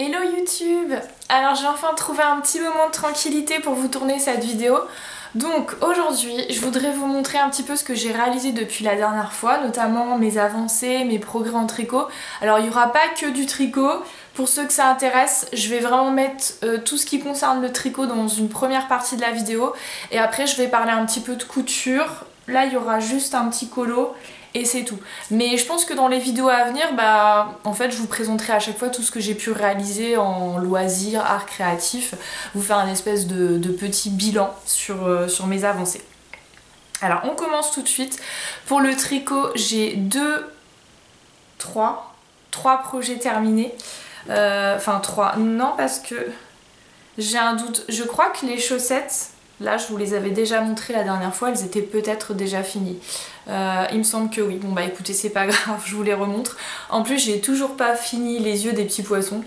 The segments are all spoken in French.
Hello YouTube! Alors j'ai enfin trouvé un petit moment de tranquillité pour vous tourner cette vidéo. Donc aujourd'hui je voudrais vous montrer un petit peu ce que j'ai réalisé depuis la dernière fois, notamment mes avancées, mes progrès en tricot. Alors il n'y aura pas que du tricot, pour ceux que ça intéresse, je vais vraiment mettre tout ce qui concerne le tricot dans une première partie de la vidéo. Et après je vais parler un petit peu de couture. Là il y aura juste un petit colo. Et c'est tout. Mais je pense que dans les vidéos à venir, en fait je vous présenterai à chaque fois tout ce que j'ai pu réaliser en loisirs, art créatif, vous faire un espèce de petit bilan sur mes avancées. Alors on commence tout de suite. Pour le tricot, j'ai trois projets terminés. Enfin 3, non parce que j'ai un doute. Je crois que les chaussettes, là je vous les avais déjà montrées la dernière fois, elles étaient peut-être déjà finies. Il me semble que oui. Bon bah écoutez, c'est pas grave, je vous les remontre. En plus j'ai toujours pas fini les yeux des petits poissons.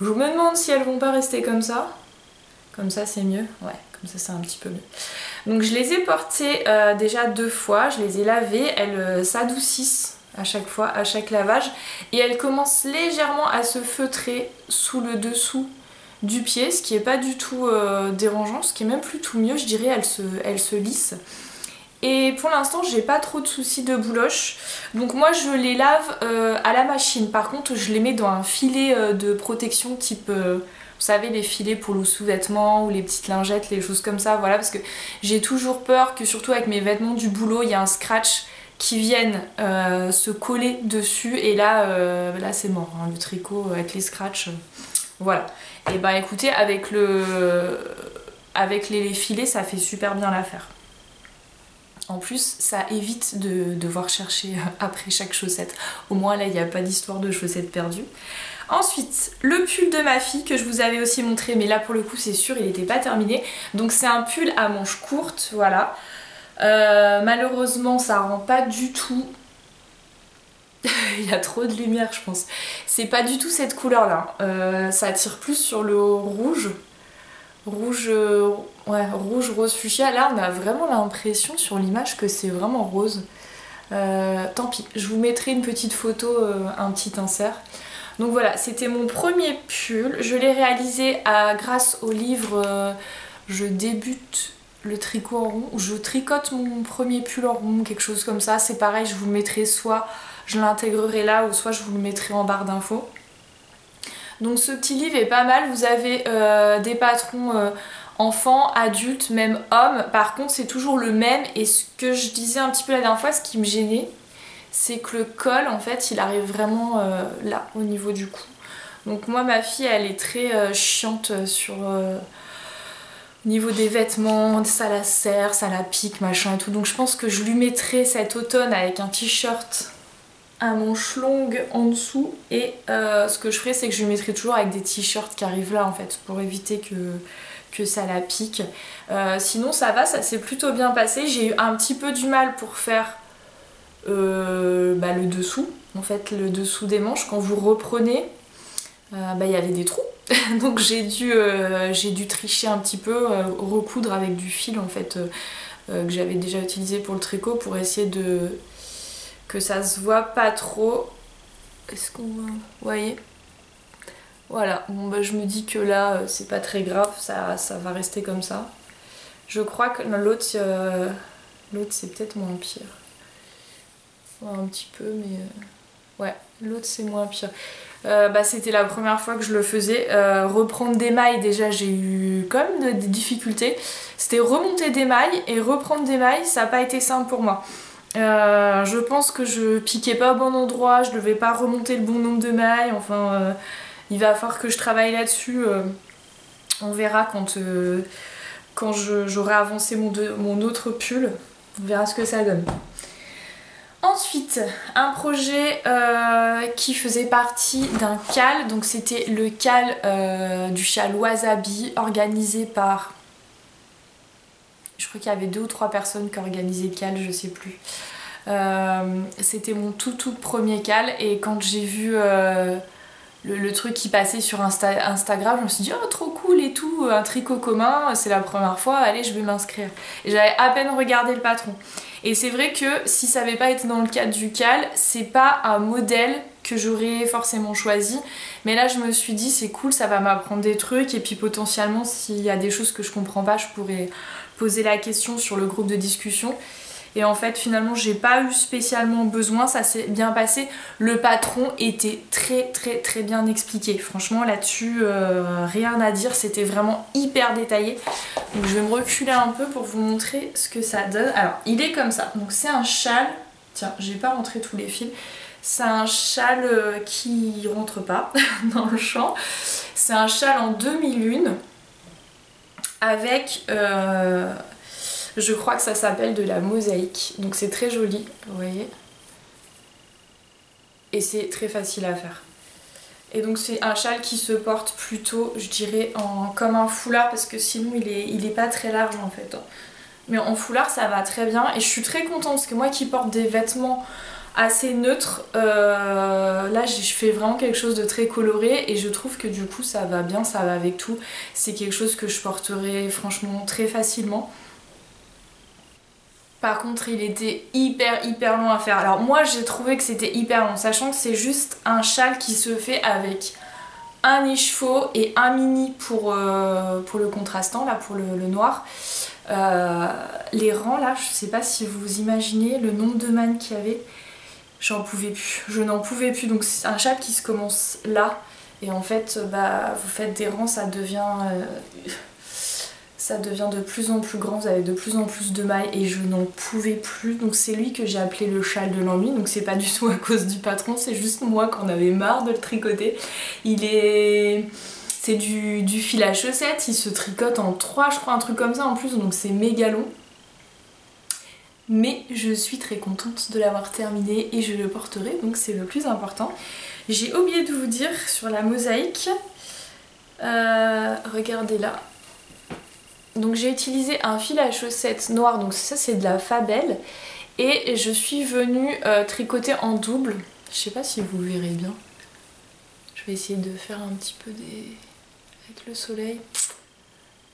Je me demande si elles vont pas rester comme ça. Comme ça c'est mieux. Ouais, comme ça c'est un petit peu mieux. Donc je les ai portées déjà 2 fois, je les ai lavées, elles s'adoucissent à chaque fois, à chaque lavage. Et elles commencent légèrement à se feutrer sous le dessous du pied, ce qui est pas du tout dérangeant, ce qui est même plutôt mieux, je dirais, elles se lissent. Et pour l'instant j'ai pas trop de soucis de bouloche, donc moi je les lave à la machine. Par contre je les mets dans un filet de protection type, vous savez, les filets pour le sous-vêtement ou les petites lingettes, les choses comme ça, voilà, parce que j'ai toujours peur que surtout avec mes vêtements du boulot il y a un scratch qui vienne se coller dessus et là, là c'est mort, hein, le tricot avec les scratchs, voilà. Et bah écoutez, avec les filets ça fait super bien l'affaire. En plus, ça évite de devoir chercher après chaque chaussette. Au moins là, il n'y a pas d'histoire de chaussettes perdues. Ensuite, le pull de ma fille que je vous avais aussi montré, mais là pour le coup c'est sûr, il n'était pas terminé. Donc c'est un pull à manches courtes, voilà. Malheureusement, ça rend pas du tout... il y a trop de lumière, je pense. C'est pas du tout cette couleur-là. Ça attire plus sur le rouge. Rouge, ouais, rouge, rose fuchsia. Là on a vraiment l'impression sur l'image que c'est vraiment rose. Tant pis, je vous mettrai une petite photo, un petit insert. Donc voilà, c'était mon premier pull. Je l'ai réalisé grâce au livre Je débute le tricot en rond, où je tricote mon premier pull en rond, quelque chose comme ça. C'est pareil, je vous le mettrai, soit je l'intégrerai là, ou soit je vous le mettrai en barre d'infos. Donc ce petit livre est pas mal, vous avez des patrons enfants, adultes, même hommes. Par contre c'est toujours le même, et ce que je disais un petit peu la dernière fois, ce qui me gênait, c'est que le col en fait il arrive vraiment là, au niveau du cou. Donc moi ma fille elle est très chiante sur au niveau des vêtements, ça la serre, ça la pique, machin et tout. Donc je pense que je lui mettrai cet automne avec un t-shirt à manches longues en dessous, et ce que je ferai c'est que je lui mettrai toujours avec des t-shirts qui arrivent là en fait, pour éviter que ça la pique. Sinon ça va, ça s'est plutôt bien passé. J'ai eu un petit peu du mal pour faire le dessous, en fait le dessous des manches. Quand vous reprenez, il y avait des trous. Donc j'ai dû tricher un petit peu, recoudre avec du fil en fait que j'avais déjà utilisé pour le tricot, pour essayer que ça se voit pas trop. Est-ce qu'on voit? Vous voyez? Voilà, bon je me dis que là c'est pas très grave, ça va rester comme ça. Je crois que l'autre c'est peut-être moins pire. Ouais, un petit peu, mais ouais, l'autre c'est moins pire. C'était la première fois que je le faisais. Reprendre des mailles, déjà j'ai eu quand même des difficultés. C'était remonter des mailles et reprendre des mailles, ça n'a pas été simple pour moi. Je pense que je piquais pas au bon endroit, je devais pas remonter le bon nombre de mailles, enfin il va falloir que je travaille là-dessus. On verra quand j'aurai avancé mon autre pull, on verra ce que ça donne. Ensuite, un projet qui faisait partie d'un cal, donc c'était le cal du châle Wasabi, organisé par... Je crois qu'il y avait 2 ou 3 personnes qui organisaient le cal, je sais plus. C'était mon tout premier cal, et quand j'ai vu le truc qui passait sur Instagram, je me suis dit oh trop cool et tout, un tricot commun, c'est la première fois, allez je vais m'inscrire. Et j'avais à peine regardé le patron. Et c'est vrai que si ça n'avait pas été dans le cadre du cal, c'est pas un modèle que j'aurais forcément choisi, mais là je me suis dit c'est cool, ça va m'apprendre des trucs et puis potentiellement s'il y a des choses que je comprends pas, je pourrais poser la question sur le groupe de discussion. Et en fait finalement j'ai pas eu spécialement besoin, ça s'est bien passé. Le patron était très bien expliqué. Franchement là-dessus rien à dire, c'était vraiment hyper détaillé. Donc je vais me reculer un peu pour vous montrer ce que ça donne. Alors il est comme ça, donc c'est un châle. Tiens, j'ai pas rentré tous les fils. C'est un châle qui rentre pas dans le champ. C'est un châle en demi-lune avec... je crois que ça s'appelle de la mosaïque, donc c'est très joli, vous voyez. Et c'est très facile à faire. Et donc c'est un châle qui se porte plutôt, je dirais, comme un foulard, parce que sinon il est pas très large en fait. Mais en foulard ça va très bien, et je suis très contente, parce que moi qui porte des vêtements assez neutres, là je fais vraiment quelque chose de très coloré, et je trouve que du coup ça va bien, ça va avec tout. C'est quelque chose que je porterai franchement très facilement. Par contre il était hyper long à faire. Alors moi j'ai trouvé que c'était hyper long, sachant que c'est juste un châle qui se fait avec un écheveau et un mini pour le contrastant, là pour le noir. Les rangs là, je sais pas si vous imaginez le nombre de mannes qu'il y avait, j'en pouvais plus, je n'en pouvais plus. Donc c'est un châle qui se commence là et en fait bah, vous faites des rangs, ça devient de plus en plus grand, vous avez de plus en plus de mailles et je n'en pouvais plus. Donc c'est lui que j'ai appelé le châle de l'ennui, donc c'est pas du tout à cause du patron, c'est juste moi qui en avais marre de le tricoter. C'est du fil à chaussettes, il se tricote en 3 je crois, un truc comme ça en plus, donc c'est méga long. Mais je suis très contente de l'avoir terminé et je le porterai, donc c'est le plus important. J'ai oublié de vous dire sur la mosaïque, regardez là. Donc j'ai utilisé un fil à chaussettes noir, donc ça c'est de la Fabel. Et je suis venue tricoter en double. Je sais pas si vous verrez bien. Je vais essayer de faire un petit peu avec le soleil.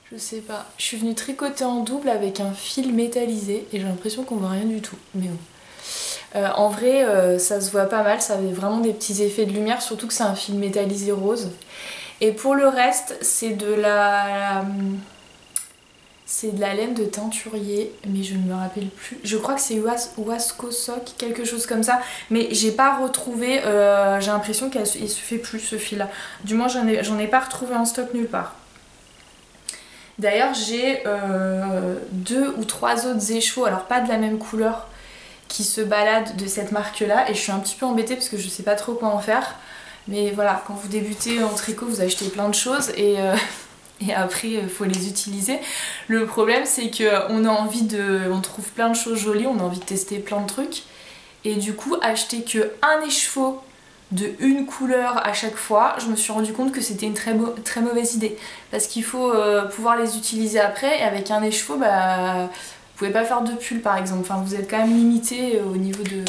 Je sais pas. Je suis venue tricoter en double avec un fil métallisé et j'ai l'impression qu'on voit rien du tout. Mais bon. En vrai ça se voit pas mal, ça avait vraiment des petits effets de lumière, surtout que c'est un fil métallisé rose. Et pour le reste c'est de la laine de teinturier, mais je ne me rappelle plus. Je crois que c'est Wasco Sock, quelque chose comme ça. Mais j'ai pas retrouvé, j'ai l'impression qu'il se fait plus ce fil là. Du moins j'en ai pas retrouvé en stock nulle part. D'ailleurs j'ai 2 ou 3 autres écheveaux, alors pas de la même couleur, qui se baladent de cette marque là. Et je suis un petit peu embêtée parce que je sais pas trop quoi en faire. Mais voilà, quand vous débutez en tricot vous achetez plein de choses et après il faut les utiliser. Le problème c'est qu'on a envie on trouve plein de choses jolies, on a envie de tester plein de trucs. Et du coup acheter que un écheveau de une couleur à chaque fois, je me suis rendu compte que c'était une très mauvaise idée. Parce qu'il faut pouvoir les utiliser après, et avec un écheveau, bah, vous pouvez pas faire de pull par exemple. Enfin vous êtes quand même limité au niveau de...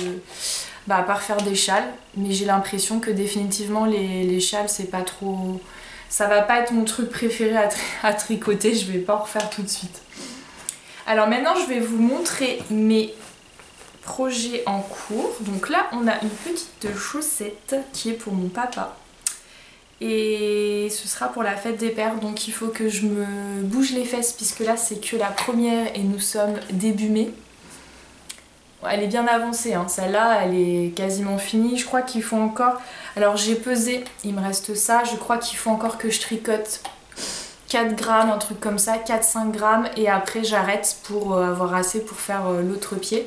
Bah à part faire des châles, mais j'ai l'impression que définitivement les châles c'est pas trop... Ça va pas être mon truc préféré à tricoter, je vais pas en refaire tout de suite. Alors maintenant je vais vous montrer mes projets en cours. Donc là on a une petite chaussette qui est pour mon papa. Et ce sera pour la fête des pères, donc il faut que je me bouge les fesses puisque là c'est que la première et nous sommes début mai. Elle est bien avancée, hein. Celle-là elle est quasiment finie. Je crois qu'il faut encore... Alors j'ai pesé, il me reste ça. Je crois qu'il faut encore que je tricote 4 grammes, un truc comme ça, 4-5 grammes. Et après j'arrête pour avoir assez pour faire l'autre pied.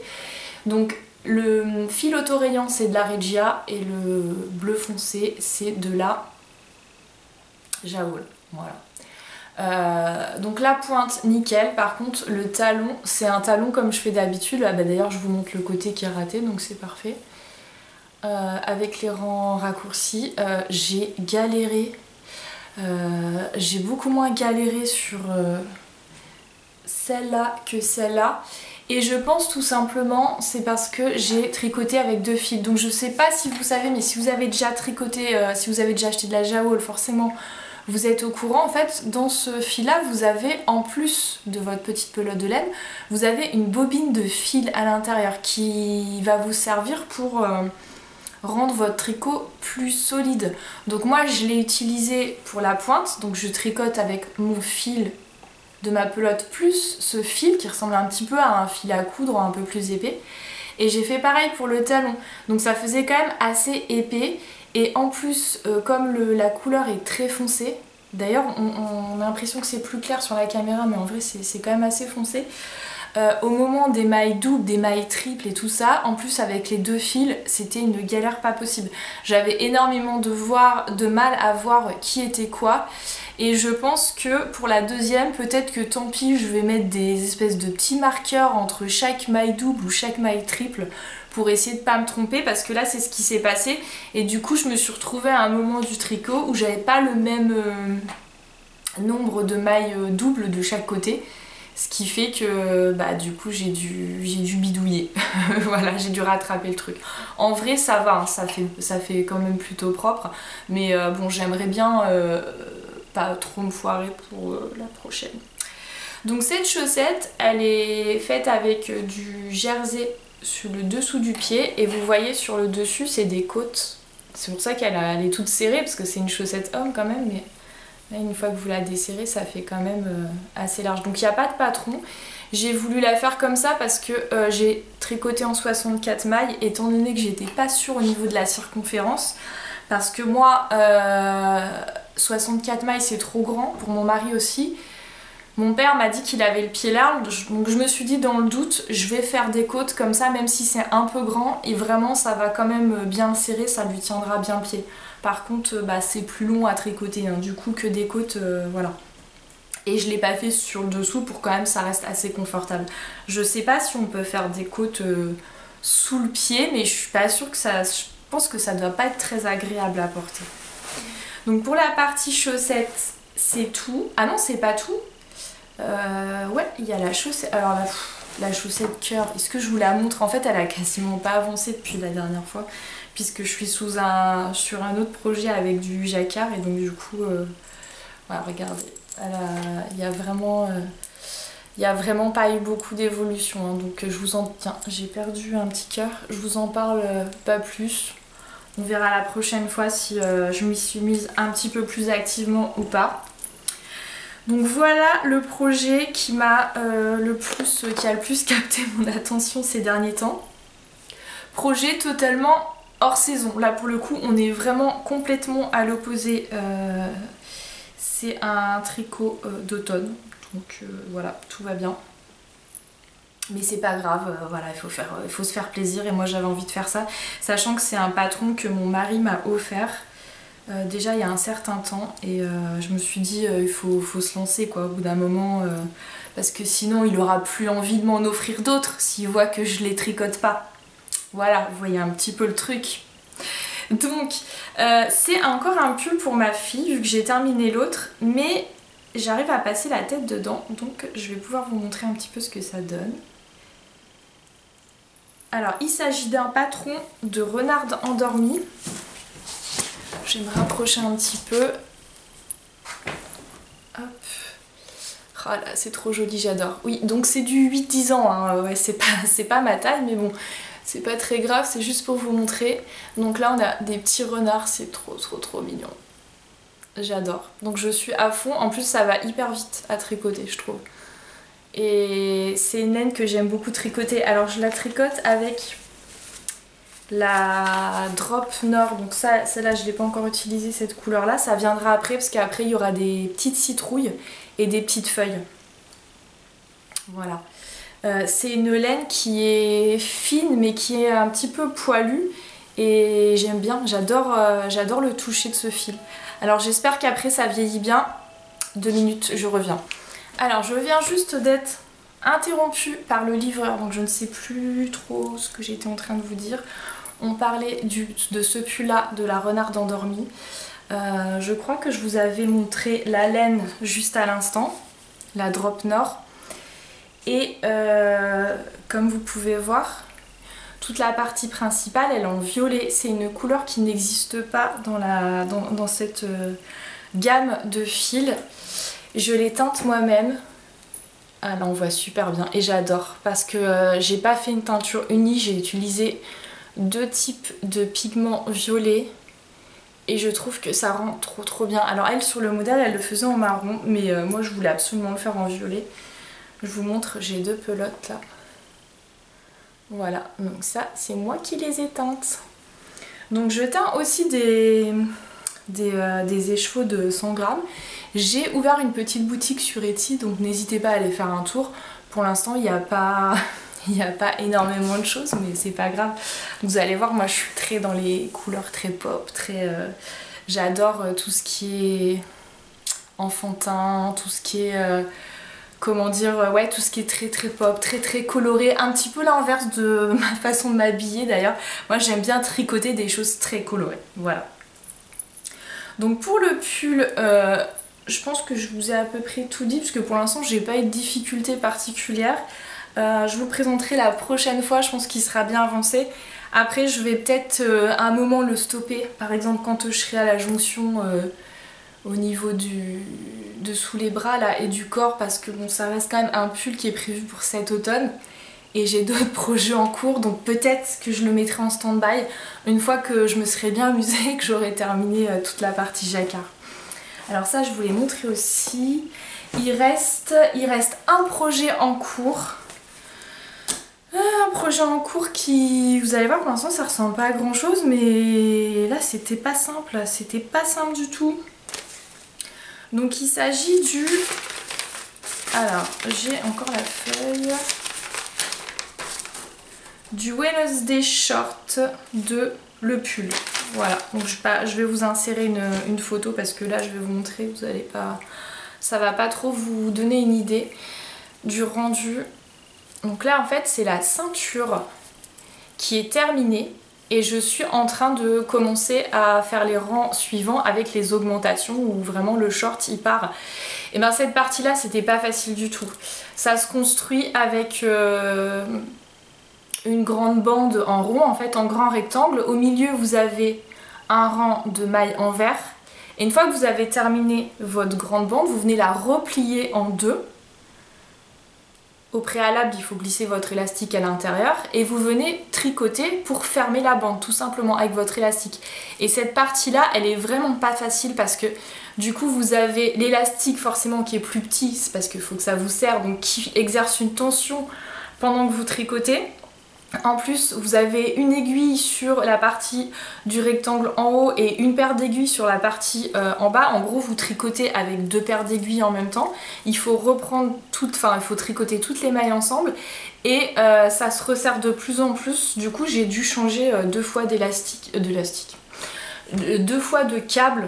Donc le fil autorayant c'est de la Regia et le bleu foncé c'est de la Jawoll. Voilà. Donc la pointe nickel, par contre le talon c'est un talon comme je fais d'habitude. Bah, d'ailleurs je vous montre le côté qui est raté donc c'est parfait. Avec les rangs raccourcis j'ai galéré, j'ai beaucoup moins galéré sur celle-là que celle-là. Et je pense tout simplement c'est parce que j'ai tricoté avec 2 fils. Donc je sais pas si vous savez, mais si vous avez déjà tricoté, si vous avez déjà acheté de la Jawoll, forcément vous êtes au courant. En fait dans ce fil là vous avez, en plus de votre petite pelote de laine, vous avez une bobine de fil à l'intérieur qui va vous servir pour rendre votre tricot plus solide. Donc moi je l'ai utilisé pour la pointe, donc je tricote avec mon fil de ma pelote plus ce fil qui ressemble un petit peu à un fil à coudre un peu plus épais. Et j'ai fait pareil pour le talon, donc ça faisait quand même assez épais. Et en plus, comme la couleur est très foncée, d'ailleurs on a l'impression que c'est plus clair sur la caméra, mais en vrai c'est quand même assez foncé. Au moment des mailles doubles, des mailles triples et tout ça, en plus avec les deux fils, c'était une galère pas possible. J'avais énormément de mal à voir qui était quoi. Et je pense que pour la deuxième, peut-être que tant pis, je vais mettre des espèces de petits marqueurs entre chaque maille double ou chaque maille triple pour essayer de pas me tromper, parce que là c'est ce qui s'est passé. Et du coup je me suis retrouvée à un moment du tricot où j'avais pas le même nombre de mailles doubles de chaque côté. Ce qui fait que bah, du coup j'ai dû bidouiller. Voilà, j'ai dû rattraper le truc. En vrai ça va, hein, ça fait quand même plutôt propre. Mais bon, j'aimerais bien pas trop me foirer pour la prochaine. Donc cette chaussette, elle est faite avec du jersey sur le dessous du pied. Et vous voyez sur le dessus, c'est des côtes. C'est pour ça qu'elle est toute serrée, parce que c'est une chaussette homme quand même. Mais là, une fois que vous la desserrez, ça fait quand même assez large. Donc il n'y a pas de patron. J'ai voulu la faire comme ça parce que j'ai tricoté en 64 mailles, étant donné que j'étais pas sûre au niveau de la circonférence. Parce que moi, 64 mailles c'est trop grand, pour mon mari aussi. Mon père m'a dit qu'il avait le pied large, donc je me suis dit dans le doute, je vais faire des côtes comme ça, même si c'est un peu grand, et vraiment ça va quand même bien le serrer, ça lui tiendra bien le pied. Par contre, bah, c'est plus long à tricoter, hein, du coup que des côtes, voilà. Et je l'ai pas fait sur le dessous pour quand même ça reste assez confortable. Je sais pas si on peut faire des côtes sous le pied, mais je suis pas sûre que ça... Je pense que ça doit pas être très agréable à porter. Donc pour la partie chaussette, c'est tout. Ah non, c'est pas tout. Ouais, il y a la chaussette. Alors la chaussette cœur, est-ce que je vous la montre? En fait, elle a quasiment pas avancé depuis la dernière fois, puisque je suis sur un autre projet avec du jacquard, et donc du coup, voilà, regardez, il y a vraiment pas eu beaucoup d'évolution, hein, donc je vous en... Tiens, j'ai perdu un petit cœur, je vous en parle pas plus. On verra la prochaine fois si je m'y suis mise un petit peu plus activement ou pas. Donc voilà le projet qui a le plus capté mon attention ces derniers temps. Projet totalement hors saison. Là pour le coup on est vraiment complètement à l'opposé. C'est un tricot d'automne. Donc voilà, tout va bien. Mais c'est pas grave, voilà, il faut se faire plaisir, et moi j'avais envie de faire ça. Sachant que c'est un patron que mon mari m'a offert. Déjà il y a un certain temps, et je me suis dit il faut se lancer quoi au bout d'un moment, parce que sinon il aura plus envie de m'en offrir d'autres s'il voit que je les tricote pas. Voilà, vous voyez un petit peu le truc. Donc c'est encore un pull pour ma fille vu que j'ai terminé l'autre, mais j'arrive à passer la tête dedans, donc je vais pouvoir vous montrer un petit peu ce que ça donne. Alors il s'agit d'un patron de renarde endormie. Je vais me rapprocher un petit peu. Hop. Oh là, c'est trop joli, j'adore. Oui, donc c'est du 8-10 ans, hein. Ouais, c'est pas ma taille, mais bon, c'est pas très grave, c'est juste pour vous montrer. Donc là, on a des petits renards, c'est trop mignon. J'adore. Donc je suis à fond. En plus, ça va hyper vite à tricoter, je trouve. Et c'est une laine que j'aime beaucoup tricoter. Alors je la tricote avec la Drop Nord, donc ça, celle-là je l'ai pas encore utilisée, cette couleur là, ça viendra après parce qu'après il y aura des petites citrouilles et des petites feuilles. Voilà. C'est une laine qui est fine mais qui est un petit peu poilue, et j'aime bien, j'adore le toucher de ce fil. Alors j'espère qu'après ça vieillit bien. 2 minutes, je reviens. Alors je viens juste d'être interrompue par le livreur, donc je ne sais plus trop ce que j'étais en train de vous dire. On parlait de ce pull là, de la renarde endormie. Je crois que je vous avais montré la laine juste à l'instant, la Drop Nord. Et comme vous pouvez voir, toute la partie principale elle est en violet. C'est une couleur qui n'existe pas dans cette gamme de fils. Je les teinte moi-même. Ah là on voit super bien et j'adore parce que j'ai pas fait une teinture unie, j'ai utilisé deux types de pigments violets et je trouve que ça rend trop bien. Alors elle sur le modèle elle le faisait en marron mais moi je voulais absolument le faire en violet. Je vous montre, j'ai deux pelotes là. Voilà, donc ça c'est moi qui les ai teintes. Donc je teins aussi des écheveaux de 100 grammes. J'ai ouvert une petite boutique sur Etsy donc n'hésitez pas à aller faire un tour. Pour l'instant il n'y a pas... Il n'y a pas énormément de choses mais c'est pas grave. Vous allez voir, moi je suis très dans les couleurs très pop, très... J'adore tout ce qui est enfantin, tout ce qui est... comment dire, ouais, tout ce qui est très pop, très coloré, un petit peu l'inverse de ma façon de m'habiller d'ailleurs. Moi j'aime bien tricoter des choses très colorées, voilà. Donc pour le pull, je pense que je vous ai à peu près tout dit parce que pour l'instant j'ai pas eu de difficultés particulières. Je vous présenterai la prochaine fois, je pense qu'il sera bien avancé. Après je vais peut-être à un moment le stopper, par exemple quand je serai à la jonction au niveau de sous les bras là et du corps parce que bon ça reste quand même un pull qui est prévu pour cet automne et j'ai d'autres projets en cours donc peut-être que je le mettrai en stand-by une fois que je me serai bien amusée et que j'aurai terminé toute la partie jacquard. Alors ça je vous l'ai montré aussi. Il reste un projet en cours. Un projet en cours qui, vous allez voir pour l'instant ça ressemble pas à grand chose mais là c'était pas simple du tout. Donc il s'agit du... Alors j'ai encore la feuille. Du Wednesday Short de le pull. Voilà, donc je vais vous insérer une photo parce que là je vais vous montrer, vous allez pas... Ça va pas trop vous donner une idée du rendu. Donc là en fait c'est la ceinture qui est terminée et je suis en train de commencer à faire les rangs suivants avec les augmentations où vraiment le short il part. Et bien cette partie là c'était pas facile du tout. Ça se construit avec une grande bande en rond en fait, en grand rectangle. Au milieu vous avez un rang de mailles en vert et une fois que vous avez terminé votre grande bande vous venez la replier en deux. Au préalable, il faut glisser votre élastique à l'intérieur et vous venez tricoter pour fermer la bande tout simplement avec votre élastique. Et cette partie-là, elle est vraiment pas facile parce que du coup vous avez l'élastique forcément qui est plus petit, c'est parce qu'il faut que ça vous serre, donc qui exerce une tension pendant que vous tricotez. En plus, vous avez une aiguille sur la partie du rectangle en haut et une paire d'aiguilles sur la partie en bas. En gros, vous tricotez avec deux paires d'aiguilles en même temps. Il faut il faut tricoter toutes les mailles ensemble et ça se resserre de plus en plus. Du coup, j'ai dû changer deux fois deux fois de câble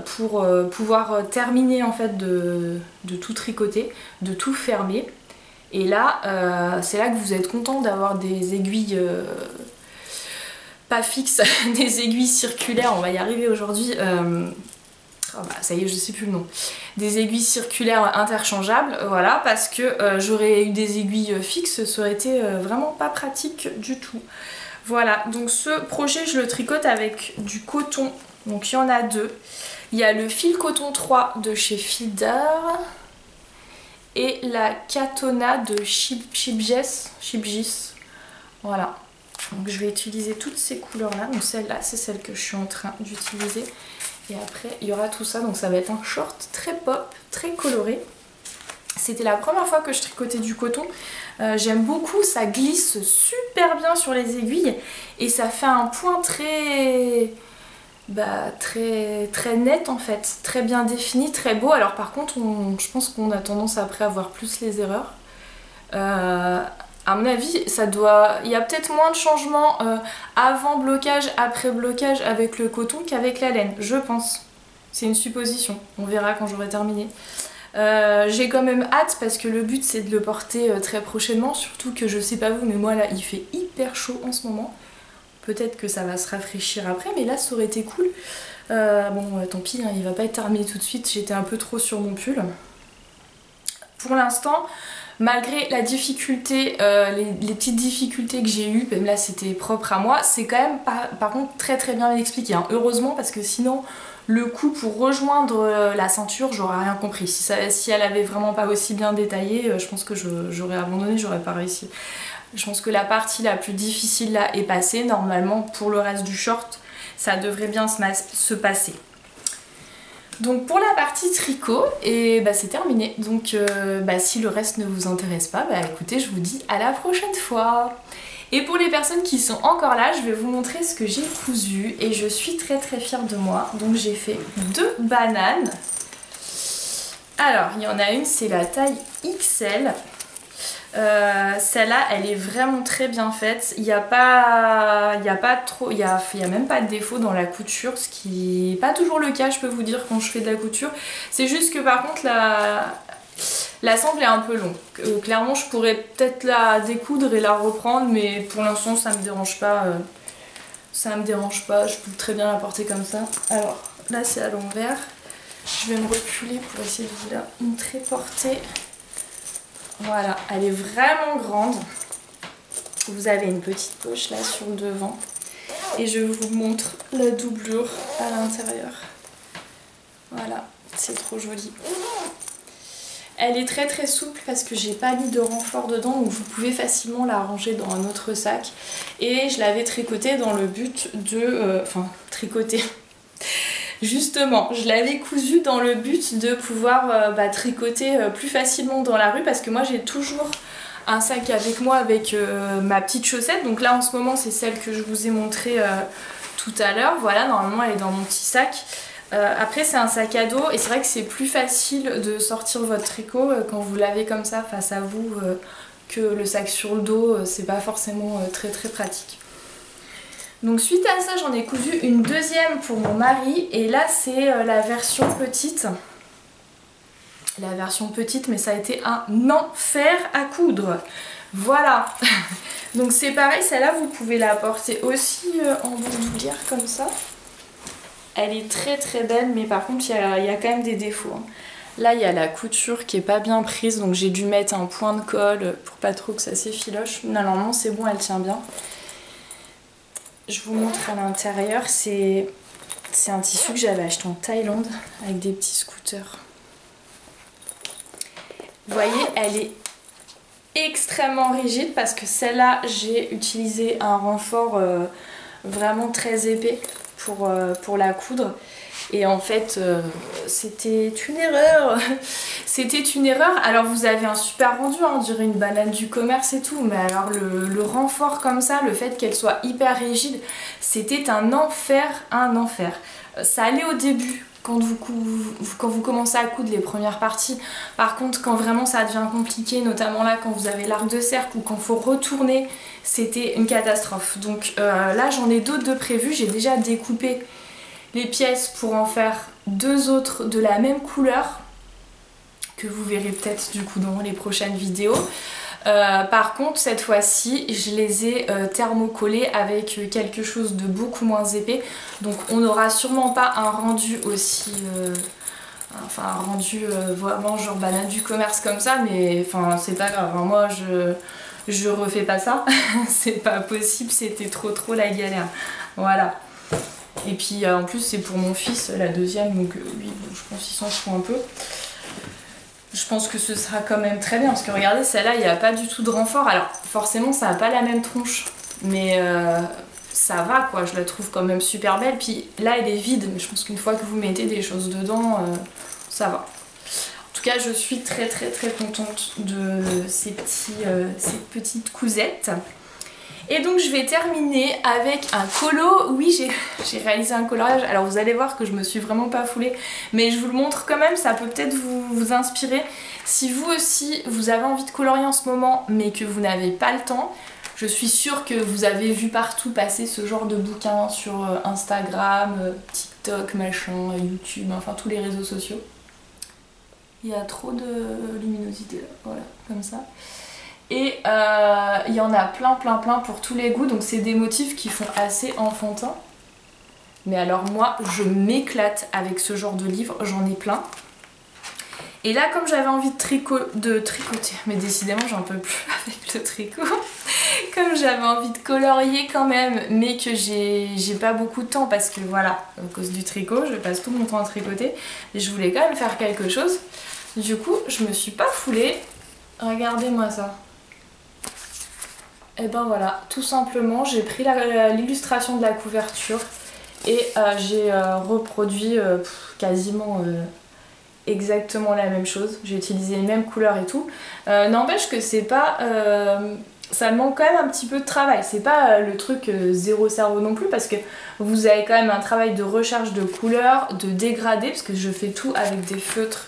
pour pouvoir terminer en fait de tout tricoter, de tout fermer. Et là, c'est là que vous êtes content d'avoir des aiguilles pas fixes, des aiguilles circulaires, on va y arriver aujourd'hui. Oh bah, ça y est, je sais plus le nom. Des aiguilles circulaires interchangeables, voilà, parce que j'aurais eu des aiguilles fixes, ça aurait été vraiment pas pratique du tout. Voilà, donc ce projet, je le tricote avec du coton, donc il y en a deux. Il y a le fil coton 3 de chez Feeder. Et la Katona de Chibgis. Voilà. Donc je vais utiliser toutes ces couleurs là. Donc celle-là, c'est celle que je suis en train d'utiliser. Et après, il y aura tout ça. Donc ça va être un short très pop, très coloré. C'était la première fois que je tricotais du coton. J'aime beaucoup, ça glisse super bien sur les aiguilles. Et ça fait un point très net en fait, très bien défini, très beau. Alors par contre je pense qu'on a tendance après à voir plus les erreurs. À mon avis il y a peut-être moins de changements avant blocage, après blocage avec le coton qu'avec la laine, je pense. C'est une supposition, on verra quand j'aurai terminé. J'ai quand même hâte parce que le but c'est de le porter très prochainement, surtout que je sais pas vous mais moi là il fait hyper chaud en ce moment. Peut-être que ça va se rafraîchir après, mais là ça aurait été cool. Bon, tant pis, hein, il va pas être terminé tout de suite, j'étais un peu trop sur mon pull. Pour l'instant, malgré la difficulté, les petites difficultés que j'ai eues, même là c'était propre à moi, c'est quand même par contre très bien expliqué. Hein. Heureusement, parce que sinon, le coup pour rejoindre la ceinture, j'aurais rien compris. Si elle avait vraiment pas aussi bien détaillé, je pense que j'aurais abandonné, j'aurais pas réussi. Je pense que la partie la plus difficile là est passée. Normalement pour le reste du short ça devrait bien se passer. Donc pour la partie tricot, et bah c'est terminé. Donc si le reste ne vous intéresse pas, bah écoutez, je vous dis à la prochaine fois. Et pour les personnes qui sont encore là, je vais vous montrer ce que j'ai cousu et je suis très très fière de moi. Donc j'ai fait 2 bananes. Alors il y en a une, c'est la taille XL. Celle-là elle est vraiment très bien faite, il n'y a pas trop, il y a même pas de défaut dans la couture, ce qui n'est pas toujours le cas je peux vous dire quand je fais de la couture. C'est juste que par contre la sangle est un peu longue, clairement je pourrais peut-être la découdre et la reprendre, mais pour l'instant ça me dérange pas, je peux très bien la porter comme ça. Alors là c'est à l'envers, je vais me reculer pour essayer de vous la montrer portée. Voilà, elle est vraiment grande. Vous avez une petite poche là sur le devant. Et je vous montre la doublure à l'intérieur. Voilà, c'est trop joli. Elle est très très souple parce que j'ai pas mis de renfort dedans, donc vous pouvez facilement la ranger dans un autre sac. Et je l'avais tricotée dans le but de... tricoter. Justement, je l'avais cousu dans le but de pouvoir tricoter plus facilement dans la rue, parce que moi j'ai toujours un sac avec moi avec ma petite chaussette. Donc là en ce moment c'est celle que je vous ai montrée tout à l'heure. Voilà, normalement elle est dans mon petit sac. Après c'est un sac à dos et c'est vrai que c'est plus facile de sortir votre tricot quand vous l'avez comme ça face à vous que le sac sur le dos, c'est pas forcément très très pratique. Donc suite à ça j'en ai cousu une deuxième pour mon mari et là c'est la version petite. La version petite, mais ça a été un enfer à coudre. Voilà. Donc c'est pareil, celle-là vous pouvez la porter aussi en bandoulière comme ça. Elle est très très belle, mais par contre il y a quand même des défauts. Hein. Là il y a la couture qui est pas bien prise, donc j'ai dû mettre un point de colle pour pas trop que ça s'effiloche. Normalement c'est bon, elle tient bien. Je vous montre à l'intérieur, c'est un tissu que j'avais acheté en Thaïlande avec des petits scooters. Vous voyez, elle est extrêmement rigide parce que celle-là, j'ai utilisé un renfort vraiment très épais pour la coudre. Et en fait, c'était une erreur. C'était une erreur. Alors vous avez un super rendu, hein, on dirait une banane du commerce et tout. Mais alors le renfort comme ça, le fait qu'elle soit hyper rigide, c'était un enfer, un enfer. Ça allait au début. Quand vous commencez à coudre les premières parties. Par contre quand vraiment ça devient compliqué, notamment là quand vous avez l'arc de cercle ou quand il faut retourner, c'était une catastrophe. Donc là j'en ai d'autres de prévus, j'ai déjà découpé les pièces pour en faire 2 autres de la même couleur que vous verrez peut-être du coup dans les prochaines vidéos. Par contre cette fois-ci je les ai thermocollés avec quelque chose de beaucoup moins épais, donc on n'aura sûrement pas un rendu aussi un rendu vraiment genre banane du commerce comme ça, mais enfin c'est pas grave, hein. Moi je refais pas ça. C'est pas possible, c'était trop la galère. Voilà. Et puis en plus c'est pour mon fils la deuxième, donc lui je pense qu'il s'en fout un peu. Je pense que ce sera quand même très bien parce que regardez, celle-là il n'y a pas du tout de renfort. Alors forcément ça n'a pas la même tronche, mais ça va quoi, je la trouve quand même super belle. Puis là elle est vide, mais je pense qu'une fois que vous mettez des choses dedans, ça va. En tout cas je suis très contente de ces petites cousettes. Et donc je vais terminer avec un colo. Oui, j'ai réalisé un coloriage. Alors vous allez voir que je me suis vraiment pas foulée, mais je vous le montre quand même, ça peut peut-être vous inspirer. Si vous aussi vous avez envie de colorier en ce moment mais que vous n'avez pas le temps, je suis sûre que vous avez vu partout passer ce genre de bouquins sur Instagram, TikTok, machin, YouTube, enfin tous les réseaux sociaux. Il y a trop de luminosité là, voilà, comme ça. Et il y en a plein pour tous les goûts, donc c'est des motifs qui font assez enfantin. Mais alors moi je m'éclate avec ce genre de livre, j'en ai plein. Et là comme j'avais envie de tricoter, mais décidément j'en peux plus avec le tricot. Comme j'avais envie de colorier quand même, mais que j'ai pas beaucoup de temps parce que voilà, à cause du tricot, je passe tout mon temps à tricoter. Et je voulais quand même faire quelque chose. Du coup je me suis pas foulée. Regardez-moi ça. Et ben voilà, tout simplement, j'ai pris l'illustration de la couverture et j'ai reproduit quasiment exactement la même chose. J'ai utilisé les mêmes couleurs et tout. N'empêche que c'est pas... ça demande quand même un petit peu de travail. C'est pas le truc zéro cerveau non plus parce que vous avez quand même un travail de recherche de couleurs, de dégradé, parce que je fais tout avec des feutres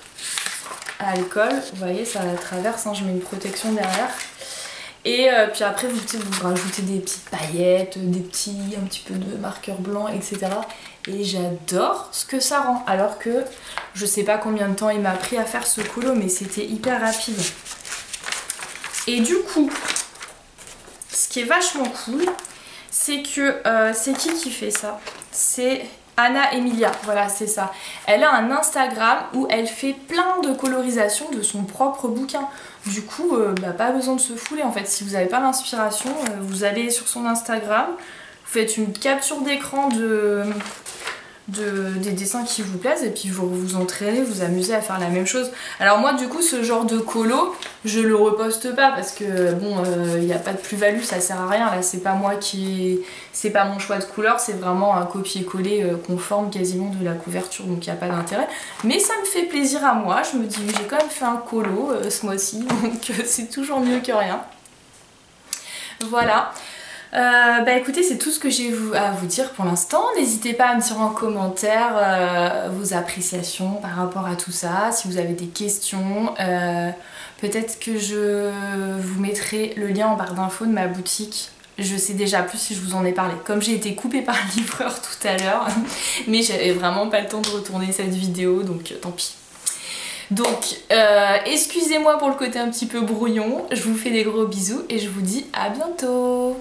à alcool. Vous voyez, ça traverse, hein, je mets une protection derrière. Et puis après vous rajoutez des petites paillettes, un petit peu de marqueur blanc, etc. Et j'adore ce que ça rend. Alors que je sais pas combien de temps il m'a pris à faire ce colo, mais c'était hyper rapide. Et du coup, ce qui est vachement cool, c'est que c'est qui fait ça? C'est Anna Emilia, voilà c'est ça. Elle a un Instagram où elle fait plein de colorisations de son propre bouquin. Du coup, pas besoin de se fouler en fait. Si vous n'avez pas l'inspiration, vous allez sur son Instagram, vous faites une capture d'écran des dessins qui vous plaisent et puis vous vous entraînez, vous amusez à faire la même chose. Alors moi du coup ce genre de colo je le reposte pas parce que bon il n'y a pas de plus-value, ça sert à rien là, c'est pas moi c'est pas mon choix de couleur, c'est vraiment un copier-coller conforme quasiment de la couverture, donc il n'y a pas d'intérêt, mais ça me fait plaisir à moi, je me dis j'ai quand même fait un colo ce mois-ci donc c'est toujours mieux que rien. Voilà. Écoutez, c'est tout ce que j'ai à vous dire pour l'instant. N'hésitez pas à me dire en commentaire vos appréciations par rapport à tout ça, si vous avez des questions. Peut-être que je vous mettrai le lien en barre d'infos de ma boutique. Je sais déjà plus si je vous en ai parlé. Comme j'ai été coupée par le livreur tout à l'heure, mais j'avais vraiment pas le temps de retourner cette vidéo, donc tant pis. Donc, excusez-moi pour le côté un petit peu brouillon. Je vous fais des gros bisous et je vous dis à bientôt.